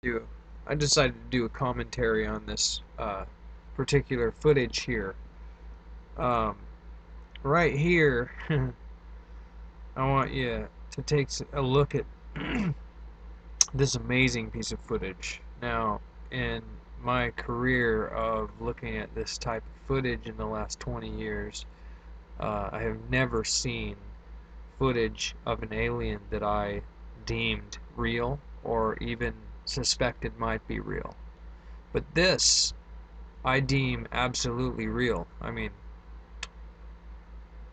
do. I decided to do a commentary on this particular footage here. Um, right here, I want you to take a look at this amazing piece of footage. Now, in my career of looking at this type of footage in the last 20 years, I have never seen footage of an alien that I deemed real or even suspected might be real. But this I deem absolutely real. I mean,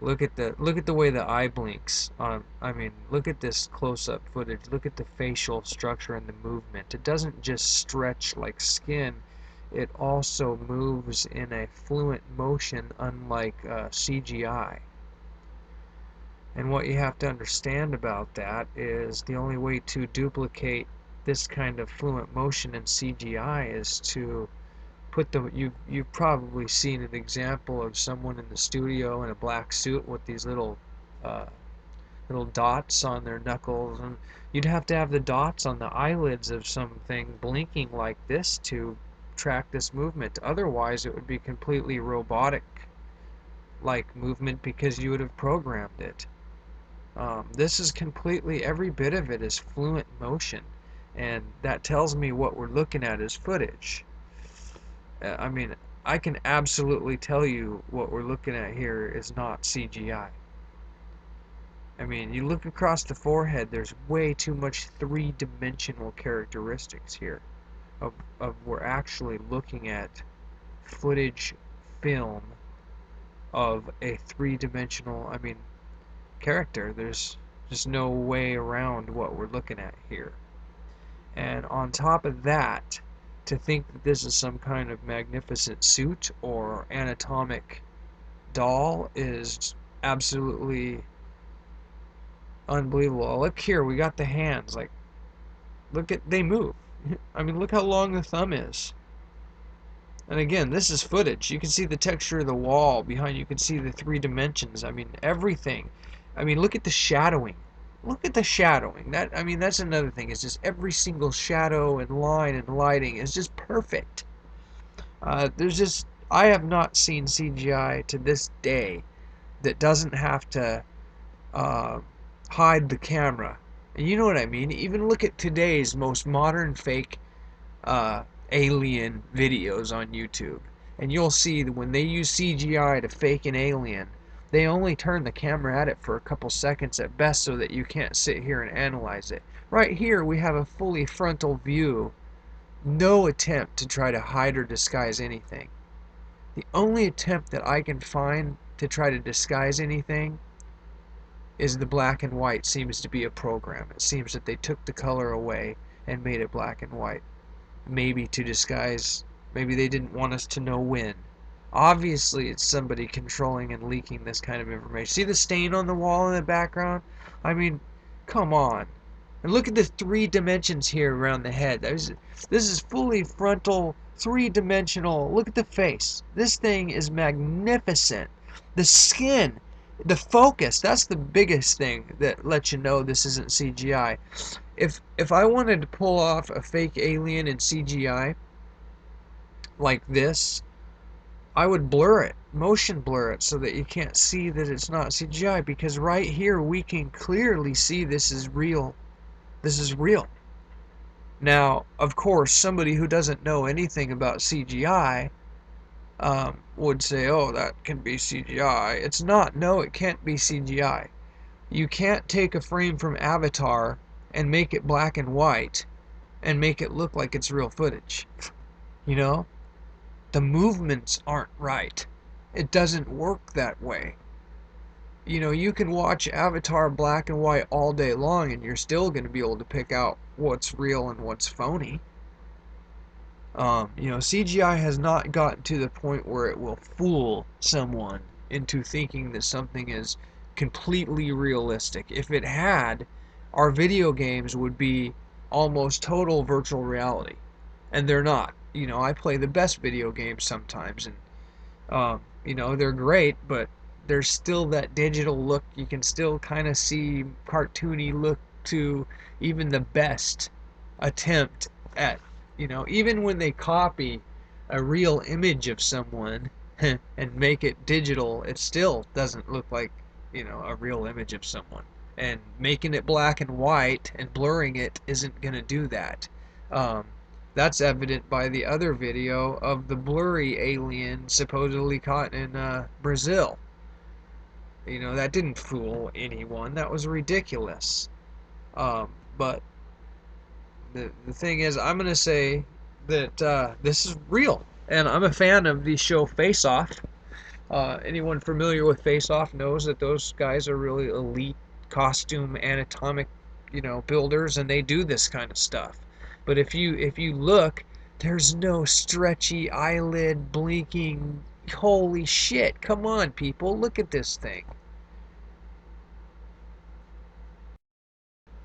look at the way the eye blinks. I mean, look at this close-up footage. Look at the facial structure and the movement. It doesn't just stretch like skin. It also moves in a fluent motion, unlike CGI. And what you have to understand about that is the only way to duplicate this kind of fluent motion in CGI is to put the you've probably seen an example of someone in the studio in a black suit with these uh, little dots on their knuckles, and you'd have to have the dots on the eyelids of something blinking like this to track this movement. Otherwise, it would be completely robotic like movement because you would have programmed it. This is completely, every bit of it is fluent motion, and that tells me what we're looking at is footage. I mean, I can absolutely tell you what we're looking at here is not CGI. I mean, you look across the forehead, there's way too much three-dimensional characteristics here. Of we're actually looking at footage film of a three-dimensional, I mean, character. There's just no way around what we're looking at here. And on top of that, to think that this is some kind of magnificent suit or anatomic doll is absolutely unbelievable. Look here, we got the hands. Like, look at, they move. I mean, look how long the thumb is. And again, this is footage. You can see the texture of the wall behind. You can see the three dimensions. I mean, everything. I mean, look at the shadowing. Look at the shadowing. That, I mean, that's another thing. It's just every single shadow and line and lighting is just perfect. There's just, I have not seen CGI to this day that doesn't have to uh, hide the camera. And you know what I mean? Even look at today's most modern fake uh, alien videos on YouTube. And you'll see that when they use CGI to fake an alien, they only turn the camera at it for a couple seconds at best so that you can't sit here and analyze it. Right here we have a fully frontal view, no attempt to try to hide or disguise anything. The only attempt that I can find to try to disguise anything is the black and white seems to be a program. It seems that they took the color away and made it black and white. Maybe to disguise, maybe they didn't want us to know when. Obviously, it's somebody controlling and leaking this kind of information. See the stain on the wall in the background? I mean, come on. And look at the three dimensions here around the head. This is fully frontal, three-dimensional. Look at the face. This thing is magnificent. The skin, the focus, that's the biggest thing that lets you know this isn't CGI. If I wanted to pull off a fake alien in CGI like this, I would blur it, motion blur it, so that you can't see that it's not CGI, because right here we can clearly see this is real. This is real. Now, of course, somebody who doesn't know anything about CGI would say, oh, that can be CGI. It's not. No, it can't be CGI. You can't take a frame from Avatar and make it black and white and make it look like it's real footage. You know? The movements aren't right. It doesn't work that way. You know, you can watch Avatar black and white all day long and you're still going to be able to pick out what's real and what's phony. You know, CGI has not gotten to the point where it will fool someone into thinking that something is completely realistic. If it had, our video games would be almost total virtual reality. And they're not. You know, I play the best video games sometimes, and you know, they're great, but there's still that digital look. You can still kind of see cartoony look to even the best attempt at, even when they copy a real image of someone and make it digital, it still doesn't look like, a real image of someone. And making it black and white and blurring it isn't going to do that. Um, that's evident by the other video of the blurry alien supposedly caught in Brazil. That didn't fool anyone. That was ridiculous. But the thing is, I'm going to say that this is real. And I'm a fan of the show Face Off. Anyone familiar with Face Off knows that those guys are really elite costume anatomic, builders, and they do this kind of stuff. But if you look, there's no stretchy eyelid blinking. Holy shit! Come on, people, look at this thing.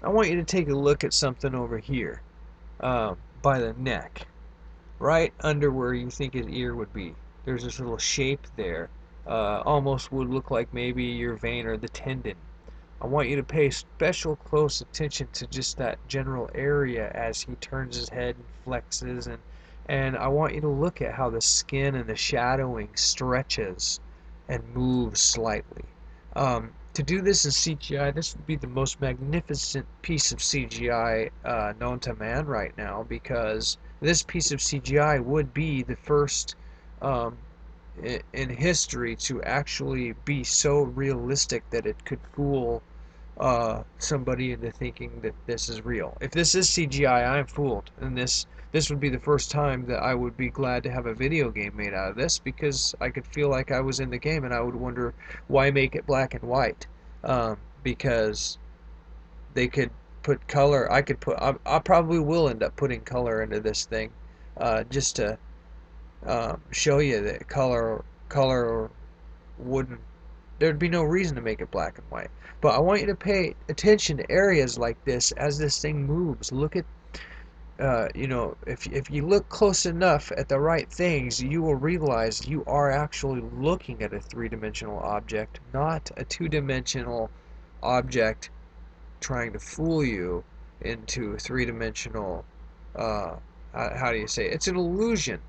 I want you to take a look at something over here, by the neck, right under where you think his ear would be. There's this little shape there. Almost would look like maybe your vein or the tendon. I want you to pay special close attention to just that general area as he turns his head and flexes, and I want you to look at how the skin and the shadowing stretches and moves slightly. To do this in CGI, this would be the most magnificent piece of CGI known to man right now, because this piece of CGI would be the first um, in history to actually be so realistic that it could fool somebody into thinking that this is real. If this is CGI, I'm fooled, and this would be the first time that I would be glad to have a video game made out of this, because I could feel like I was in the game, and I would wonder why make it black and white, because they could put color. I probably will end up putting color into this thing, just to show you that color wouldn't, there'd be no reason to make it black and white. But I want you to pay attention to areas like this as this thing moves. Look at, if you look close enough at the right things, you will realize you are actually looking at a three-dimensional object, not a two-dimensional object trying to fool you into three-dimensional, how do you say it? It's an illusion.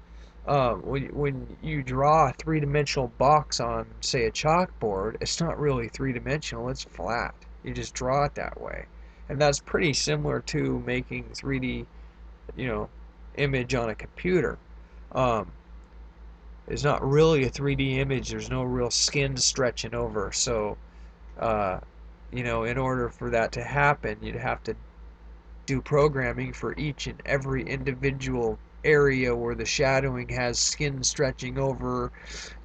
When you draw a three-dimensional box on, say, a chalkboard, it's not really three-dimensional, it's flat. You just draw it that way. And that's pretty similar to making 3D, image on a computer. Um, it's not really a 3D image, there's no real skin stretching over. So, uh, in order for that to happen, you'd have to do programming for each and every individual area where the shadowing has skin stretching over,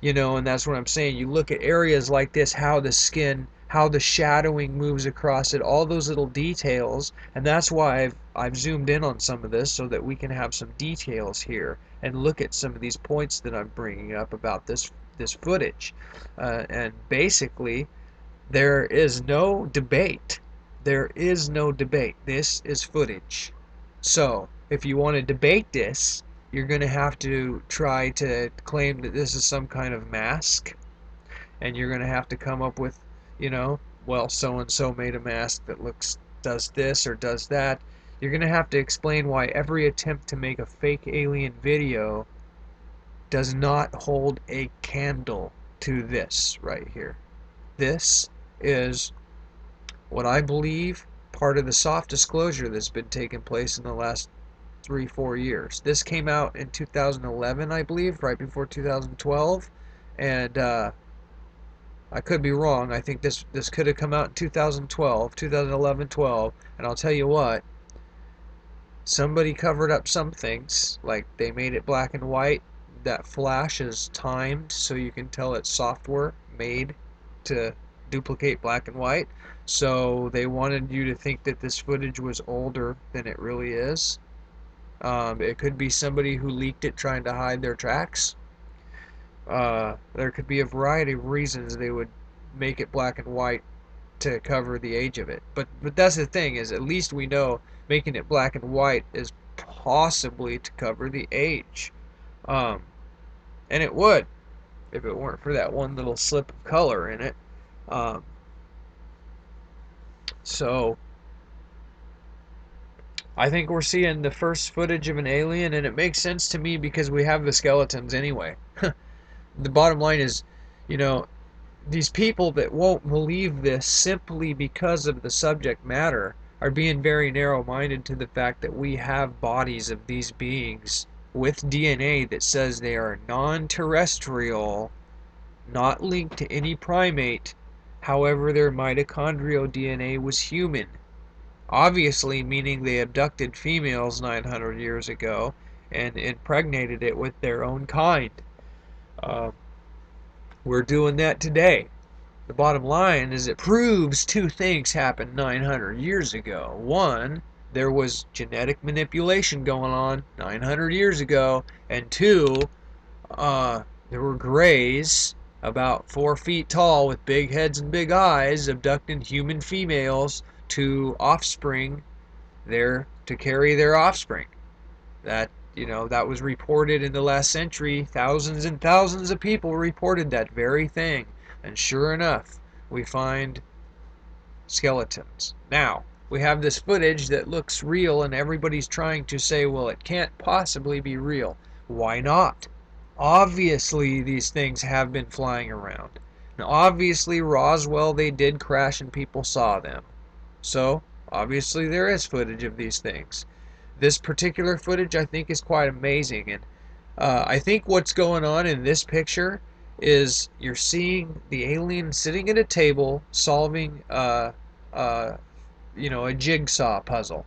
and that's what I'm saying. You look at areas like this, how the shadowing moves across it, all those little details, and that's why I've zoomed in on some of this so that we can have some details here and look at some of these points that I'm bringing up about this footage. And basically, there is no debate. There is no debate. This is footage. So, if you want to debate this, you're going to have to try to claim that this is some kind of mask, and you're going to have to come up with, well, so and so made a mask that does this or does that. You're going to have to explain why every attempt to make a fake alien video does not hold a candle to this right here. This is what I believe part of the soft disclosure that's been taking place in the last 3-4 years. This came out in 2011, I believe, right before 2012, and I could be wrong. I think this could have come out in 2012, 2011, 12, and I'll tell you what, somebody covered up some things, like they made it black and white. That flash is timed so you can tell it's software made to duplicate black and white. So they wanted you to think that this footage was older than it really is. It could be somebody who leaked it trying to hide their tracks. There could be a variety of reasons they would make it black and white to cover the age of it. But that's the thing, is at least we know making it black and white is possibly to cover the age. Um, and it would, if it weren't for that one little slip of color in it. Um, so I think we're seeing the first footage of an alien, and it makes sense to me because we have the skeletons anyway. The bottom line is, you know, these people that won't believe this simply because of the subject matter are being very narrow-minded to the fact that we have bodies of these beings with DNA that says they are non-terrestrial, not linked to any primate. However, their mitochondrial DNA was human. Obviously, meaning they abducted females 900 years ago and impregnated it with their own kind. Uh, we're doing that today. The bottom line is it proves two things happened 900 years ago. One, there was genetic manipulation going on 900 years ago. And two, there were grays about 4 feet tall with big heads and big eyes abducting human females to offspring there to carry their offspring. That, that was reported in the last century. Thousands and thousands of people reported that very thing. And sure enough, we find skeletons. Now, we have this footage that looks real, and everybody's trying to say, well, it can't possibly be real. Why not? Obviously, these things have been flying around. Now, obviously, Roswell, they did crash and people saw them. So, obviously, there is footage of these things. This particular footage, I think, is quite amazing. And I think what's going on in this picture is you're seeing the alien sitting at a table solving, a jigsaw puzzle.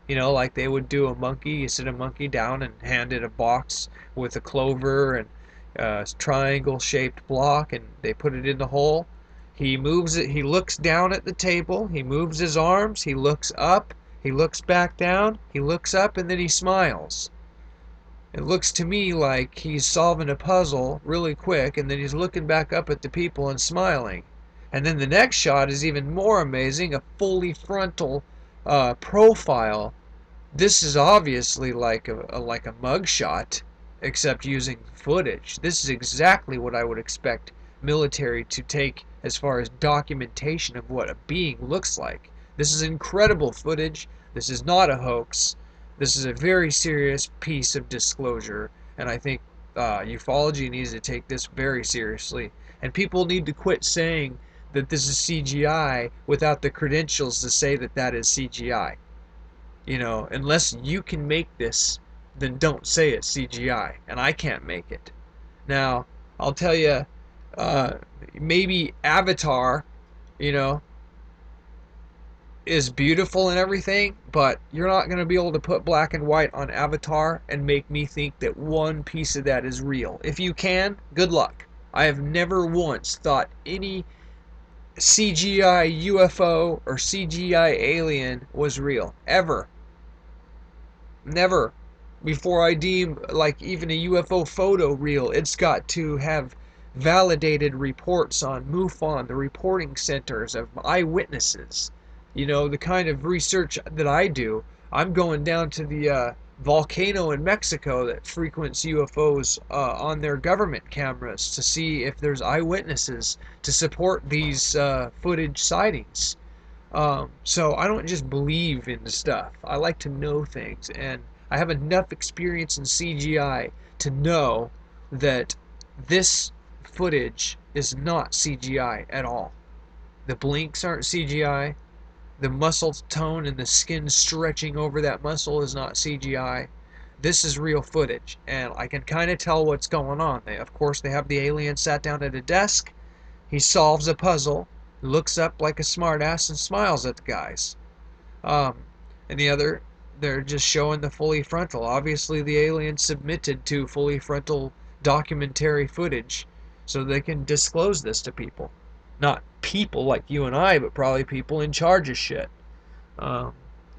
Like they would do a monkey. You sit a monkey down and hand it a box with a clover and a triangle-shaped block, and they put it in the hole. He moves it. He looks down at the table. He moves his arms. He looks up. He looks back down. He looks up, and then he smiles. It looks to me like he's solving a puzzle really quick, and then he's looking back up at the people and smiling. And then the next shot is even more amazing, a fully frontal profile. This is obviously like a mug shot, except using footage. This is exactly what I would expect military to take as far as documentation of what a being looks like. This is incredible footage. This is not a hoax. This is a very serious piece of disclosure, and I think ufology needs to take this very seriously. And people need to quit saying that this is CGI without the credentials to say that that is CGI. Unless you can make this, then don't say it's CGI, and I can't make it. Now, I'll tell you, maybe Avatar, is beautiful and everything, but you're not going to be able to put black and white on Avatar and make me think that one piece of that is real. If you can, good luck. I have never once thought any CGI UFO or CGI alien was real. Ever. Never. Before I deem like even a UFO photo real, it's got to have validated reports on MUFON, the reporting centers of eyewitnesses. The kind of research that I do, I'm going down to the volcano in Mexico that frequents UFOs on their government cameras to see if there's eyewitnesses to support these footage sightings. So I don't just believe in the stuff. I like to know things, and I have enough experience in CGI to know that this footage is not CGI at all. The blinks aren't CGI. The muscle tone and the skin stretching over that muscle is not CGI. This is real footage, and I can kind of tell what's going on. Of course, they have the alien sat down at a desk. He solves a puzzle, looks up like a smartass, and smiles at the guys. And the other, they're just showing the fully frontal. Obviously, the alien submitted to fully frontal documentary footage so they can disclose this to people. Not people like you and I, but probably people in charge of shit.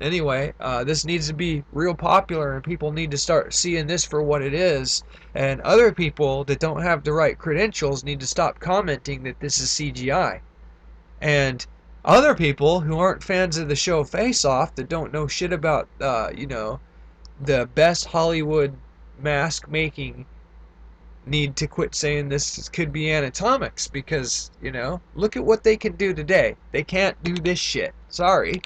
Anyway, this needs to be real popular, and people need to start seeing this for what it is. And other people that don't have the right credentials need to stop commenting that this is CGI. And other people who aren't fans of the show Face Off, that don't know shit about, the best Hollywood mask making, need to quit saying this could be anatomics, because, look at what they can do today. They can't do this shit. Sorry.